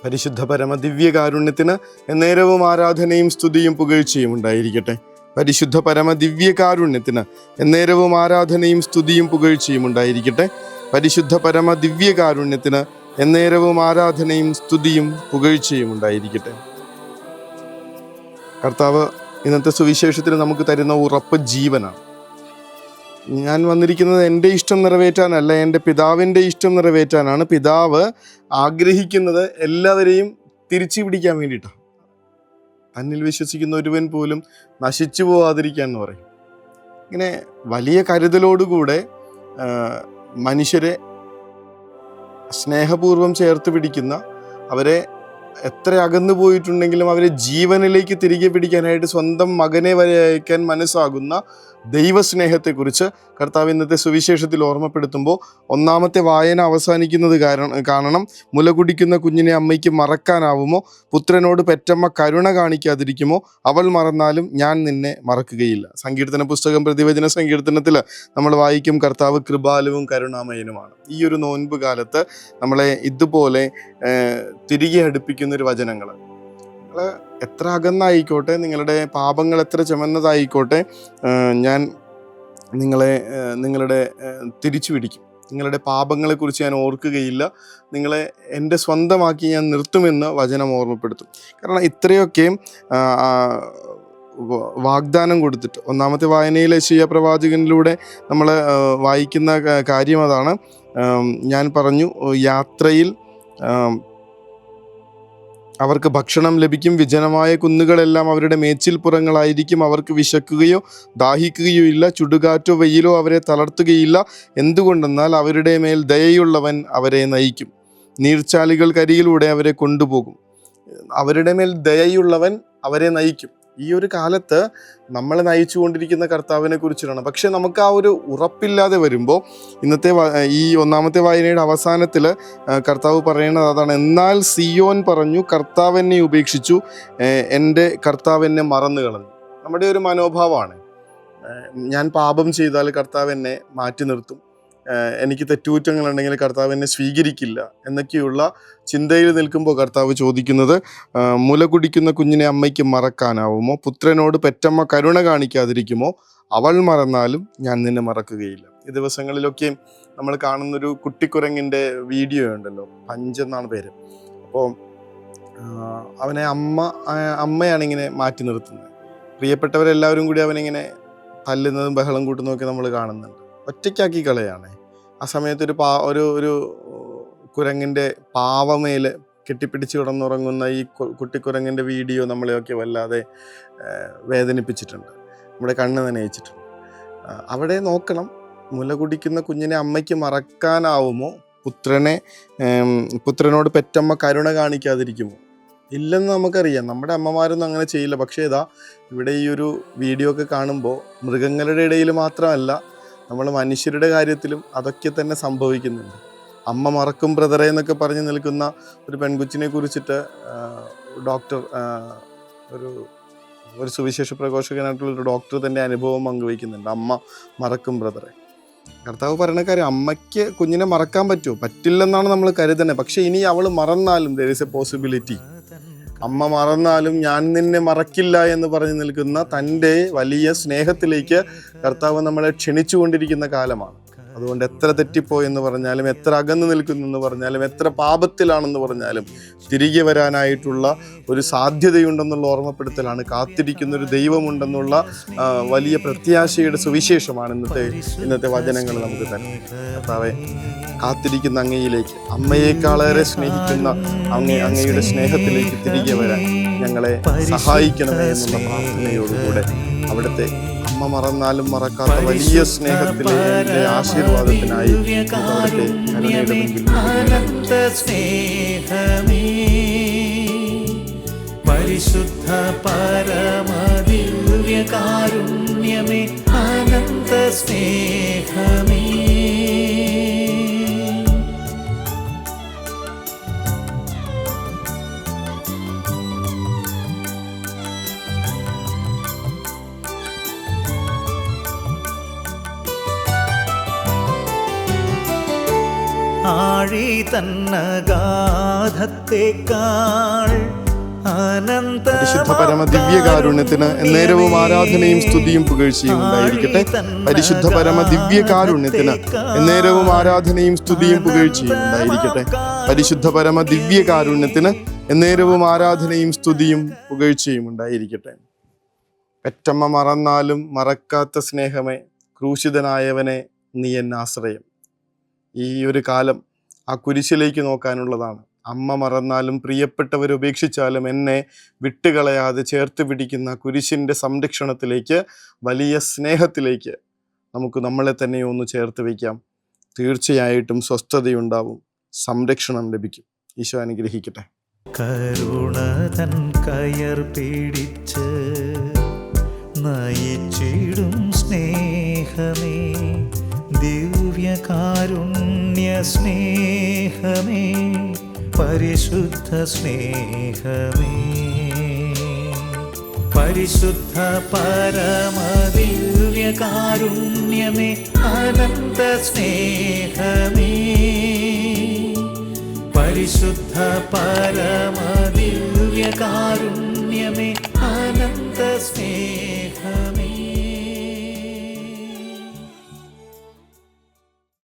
പരിശുദ്ധ പരമ ദിവ്യകാരുണ്യത്തിന് എന്നേരവും ആരാധനയും സ്തുതിയും പുകഴ്ചയും ഉണ്ടായിരിക്കട്ടെ. പരിശുദ്ധ പരമ ദിവ്യകാരുണ്യത്തിന് എന്നേരവും ആരാധനയും സ്തുതിയും പുകഴ്ചയും ഉണ്ടായിരിക്കട്ടെ. പരിശുദ്ധ പരമ ദിവ്യകാരുണ്യത്തിന് എന്നേരവും ആരാധനയും സ്തുതിയും പുകഴ്ചയും ഉണ്ടായിരിക്കട്ടെ. കർത്താവ് ഇന്നത്തെ സുവിശേഷത്തിൽ നമുക്ക് തരുന്ന ഉറപ്പ് ജീവനാണ്. ഞാൻ വന്നിരിക്കുന്നത് എൻ്റെ ഇഷ്ടം നിറവേറ്റാനല്ല, എൻ്റെ പിതാവിൻ്റെ ഇഷ്ടം നിറവേറ്റാനാണ്. പിതാവ് ആഗ്രഹിക്കുന്നത് എല്ലാവരെയും തിരിച്ചു പിടിക്കാൻ വേണ്ടിയിട്ടാണ്. തന്നിൽ വിശ്വസിക്കുന്ന ഒരുവൻ പോലും നശിച്ചു പോവാതിരിക്കാൻ എന്ന് പറയും. ഇങ്ങനെ വലിയ കരുതലോടുകൂടെ മനുഷ്യരെ സ്നേഹപൂർവ്വം ചേർത്ത് പിടിക്കുന്ന, അവരെ എത്ര അകന്നു പോയിട്ടുണ്ടെങ്കിലും അവരെ ജീവനിലേക്ക് തിരികെ പിടിക്കാനായിട്ട് സ്വന്തം മകനെ വരെ അയക്കാൻ മനസ്സാകുന്ന ദൈവസ്നേഹത്തെക്കുറിച്ച് കർത്താവ് ഇന്നത്തെ സുവിശേഷത്തിൽ ഓർമ്മപ്പെടുത്തുമ്പോൾ ഒന്നാമത്തെ വായന അവസാനിക്കുന്നത് കാണണം. മുല കുടിക്കുന്ന കുഞ്ഞിനെ അമ്മയ്ക്ക് മറക്കാനാവുമോ? പുത്രനോട് പെറ്റമ്മ കരുണ കാണിക്കാതിരിക്കുമോ? അവൾ മറന്നാലും ഞാൻ നിന്നെ മറക്കുകയില്ല. സങ്കീർത്തന പുസ്തകം പ്രതിവചന സങ്കീർത്തനത്തിൽ നമ്മൾ വായിക്കും, കർത്താവ് കൃപാലുവും കരുണാമയനുമാണ്. ഈ ഒരു നോൻപ് കാലത്ത് നമ്മളെ ഇതുപോലെ തിരികെ അടുപ്പിക്കുന്നൊരു വചനങ്ങൾ, നിങ്ങൾ എത്ര അകന്നായിക്കോട്ടെ, നിങ്ങളുടെ പാപങ്ങൾ എത്ര ചുമന്നതായിക്കോട്ടെ, ഞാൻ നിങ്ങളുടെ തിരിച്ചു പിടിക്കും. നിങ്ങളുടെ പാപങ്ങളെക്കുറിച്ച് ഞാൻ ഓർക്കുകയില്ല, നിങ്ങളെ എൻ്റെ സ്വന്തമാക്കി ഞാൻ നിർത്തുമെന്ന് വചനം ഓർമ്മപ്പെടുത്തും. കാരണം ഇത്രയൊക്കെ വാഗ്ദാനം കൊടുത്തിട്ട് ഒന്നാമത്തെ വായനയിൽ യെശയ്യാ പ്രവാചകനിലൂടെ നമ്മൾ വായിക്കുന്ന കാര്യം അതാണ്. ഞാൻ പറഞ്ഞു, യാത്രയിൽ അവർക്ക് ഭക്ഷണം ലഭിക്കും, വിജനമായ കുന്നുകളെല്ലാം അവരുടെ മേച്ചിൽപ്പുറങ്ങളായിരിക്കും, അവർക്ക് വിശക്കുകയോ ദാഹിക്കുകയോ ഇല്ല, ചുടുകാറ്റോ വെയിലോ അവരെ തളർത്തുകയില്ല. എന്തുകൊണ്ടെന്നാൽ അവരുടെ മേൽ ദയയുള്ളവൻ അവരെ നയിക്കും, നീർച്ചാലുകൾക്കരികിലൂടെ അവരെ കൊണ്ടുപോകും. അവരുടെ മേൽ ദയയുള്ളവൻ അവരെ നയിക്കും. ഈ ഒരു കാലത്ത് നമ്മളെ നയിച്ചു കൊണ്ടിരിക്കുന്ന കർത്താവിനെ കുറിച്ചിട്ടാണ്. പക്ഷെ നമുക്ക് ആ ഒരു ഉറപ്പില്ലാതെ വരുമ്പോൾ ഇന്നത്തെ ഈ ഒന്നാമത്തെ വായനയുടെ അവസാനത്തിൽ കർത്താവ് പറയുന്നത് അതാണ്. എന്നാൽ സിയോൻ പറഞ്ഞു, കർത്താവ് എന്നെ ഉപേക്ഷിച്ചു, എൻ്റെ കർത്താവ് എന്നെ മറന്നു കളഞ്ഞു. നമ്മുടെ ഒരു മനോഭാവമാണ്, ഞാൻ പാപം ചെയ്താൽ കർത്താവ് എന്നെ മാറ്റി നിർത്തും, എനിക്ക് തെറ്റുകുറ്റങ്ങളുണ്ടെങ്കിൽ കർത്താവ് എന്നെ സ്വീകരിക്കില്ല എന്നൊക്കെയുള്ള ചിന്തയിൽ നിൽക്കുമ്പോൾ കർത്താവ് ചോദിക്കുന്നത്, മുല കുടിക്കുന്ന കുഞ്ഞിനെ അമ്മയ്ക്ക് മറക്കാനാവുമോ? പുത്രനോട് പെറ്റമ്മ കരുണ കാണിക്കാതിരിക്കുമോ? അവൾ മറന്നാലും ഞാൻ നിന്നെ മറക്കുകയില്ല. ഈ ദിവസങ്ങളിലൊക്കെ നമ്മൾ കാണുന്നൊരു കുട്ടിക്കുരങ്ങിൻ്റെ വീഡിയോ ഉണ്ടല്ലോ, പഞ്ച് എന്നാണ് പേര്. അപ്പോൾ അവനെ അമ്മയാണിങ്ങനെ മാറ്റി നിർത്തുന്നത്. പ്രിയപ്പെട്ടവരെല്ലാവരും കൂടി അവനിങ്ങനെ തല്ലുന്നതും ബഹളം കൂട്ടുന്നതൊക്കെ നമ്മൾ കാണുന്നുണ്ട്. ഒറ്റയ്ക്കാക്കി കളയാണ്. ആ സമയത്ത് ഒരു കുരങ്ങിൻ്റെ പാവമേൽ കെട്ടിപ്പിടിച്ച് കിടന്നുറങ്ങുന്ന ഈ കുട്ടിക്കുരങ്ങിൻ്റെ വീഡിയോ നമ്മളെയൊക്കെ വല്ലാതെ വേദനിപ്പിച്ചിട്ടുണ്ട്, നമ്മുടെ കണ്ണ് നനയിച്ചിട്ടുണ്ട്. അവിടെ നോക്കണം, മുല കുടിക്കുന്ന കുഞ്ഞിനെ അമ്മയ്ക്ക് മറക്കാനാവുമോ? പുത്രനോട് പെറ്റമ്മ കരുണ കാണിക്കാതിരിക്കുമോ? ഇല്ലെന്ന് നമുക്കറിയാം, നമ്മുടെ അമ്മമാരൊന്നും അങ്ങനെ ചെയ്യില്ല. പക്ഷേ ഇവിടെ ഈ ഒരു വീഡിയോ ഒക്കെ കാണുമ്പോൾ മൃഗങ്ങളുടെ ഇടയിൽ മാത്രമല്ല, നമ്മൾ മനുഷ്യരുടെ കാര്യത്തിലും അതൊക്കെ തന്നെ സംഭവിക്കുന്നുണ്ട്. അമ്മ മറക്കും ബ്രദറെ എന്നൊക്കെ പറഞ്ഞ് നിൽക്കുന്ന ഒരു പെൺകുച്ചിനെ കുറിച്ചിട്ട് ഡോക്ടർ, ഒരു സുവിശേഷ പ്രഘോഷകനായിട്ടുള്ളൊരു ഡോക്ടർ തൻ്റെ അനുഭവം പങ്കുവയ്ക്കുന്നുണ്ട്. അമ്മ മറക്കും ബ്രദറെ. കർത്താവ് പറയുന്ന കാര്യം, അമ്മയ്ക്ക് കുഞ്ഞിനെ മറക്കാൻ പറ്റുമോ? പറ്റില്ലെന്നാണ് നമ്മൾ കരുതുന്നത്. പക്ഷെ ഇനി അവൾ മറന്നാലും there is a possibility. അമ്മ മറന്നാലും ഞാൻ നിന്നെ മറക്കില്ല എന്ന് പറഞ്ഞു നിൽക്കുന്ന തൻ്റെ വലിയ സ്നേഹത്തിലേക്ക് കർത്താവ് നമ്മളെ ക്ഷണിച്ചു കൊണ്ടിരിക്കുന്ന കാലമാണ്. അതുകൊണ്ട് എത്ര തെറ്റിപ്പോയെന്ന് പറഞ്ഞാലും, എത്ര അകന്നു നിൽക്കുന്നെന്ന് പറഞ്ഞാലും, എത്ര പാപത്തിലാണെന്ന് പറഞ്ഞാലും തിരികെ വരാനായിട്ടുള്ള ഒരു സാധ്യതയുണ്ടെന്നുള്ള ഓർമ്മപ്പെടുത്തലാണ്, കാത്തിരിക്കുന്നൊരു ദൈവമുണ്ടെന്നുള്ള വലിയ പ്രത്യാശയുടെ സുവിശേഷമാണ് ഇന്നത്തെ വചനങ്ങൾ നമുക്ക് തന്നെ. കർത്താവെ, കാത്തിരിക്കുന്ന അങ്ങയിലേക്ക്, അമ്മയേക്കാളേറെ സ്നേഹിക്കുന്ന അങ്ങയുടെ സ്നേഹത്തിലേക്ക് തിരികെ വരാൻ ഞങ്ങളെ സഹായിക്കണമേ എന്നുള്ള പ്രാർത്ഥനയോടുകൂടെ അവിടുത്തെ അമ്മ മറന്നാലും മറക്കാത്ത വലിയ സ്നേഹത്തിലെ ആശീർവാദത്തിനായി അവിടുത്തെ കരുണയുടെ മുൻപിൽ പരിശുദ്ധ പരമ ദിവ്യകാരുണ്യമേ, അനന്ത സ്നേഹമേ. ആഴി തന്നഗാധത്തേക്കാൾ അനന്ത പരിശുദ്ധ പരമ ദിവ്യകാരുണ്യത്തിന് എന്നേരവും ആരാധനയും സ്തുതിയും പുകഴ്ചയും ഉണ്ടായിരിക്കട്ടെ. പരിശുദ്ധ പരമ ദിവ്യകാരുണ്യത്തിന് എന്നേരവും ആരാധനയും സ്തുതിയും പുകഴ്ചയും ഉണ്ടായിരിക്കട്ടെ. പരിശുദ്ധ പരമ ദിവ്യകാരുണ്യത്തിന് എന്നേരവും ആരാധനയും സ്തുതിയും പുകഴ്ചയും ഉണ്ടായിരിക്കട്ടെ. പെറ്റമ്മ മറന്നാലും മറക്കാത്ത സ്നേഹമേ, ക്രൂശിതനായവനെ നീ എന്നെ ആശ്രയം. ഈ ഒരു കാലം ആ കുരിശിലേക്ക് നോക്കാനുള്ളതാണ്. അമ്മ മറന്നാലും പ്രിയപ്പെട്ടവർ ഉപേക്ഷിച്ചാലും എന്നെ വിട്ടുകളയാതെ ചേർത്ത് പിടിക്കുന്ന കുരിശിൻ്റെ സംരക്ഷണത്തിലേക്ക്, വലിയ സ്നേഹത്തിലേക്ക് നമുക്ക് നമ്മളെ തന്നെ ഒന്ന് ചേർത്ത് വയ്ക്കാം. തീർച്ചയായിട്ടും സ്വസ്ഥതയുണ്ടാവും, സംരക്ഷണം ലഭിക്കും. ഈശോ അനുഗ്രഹിക്കട്ടെ. കരുണതൻ കയർ പിടിച്ച് നയിച്ചിടും സ്നേഹമേ, ദിവ്യകാരുണ്യ സ്നേഹമേ, പരിശുദ്ധ സ്നേഹമേ, പരിശുദ്ധ പരമദിവ്യകാരുണ്യമേ, അനന്ത സ്നേഹമേ, പരിശുദ്ധ പരമദിവ്യകാരുണ്യ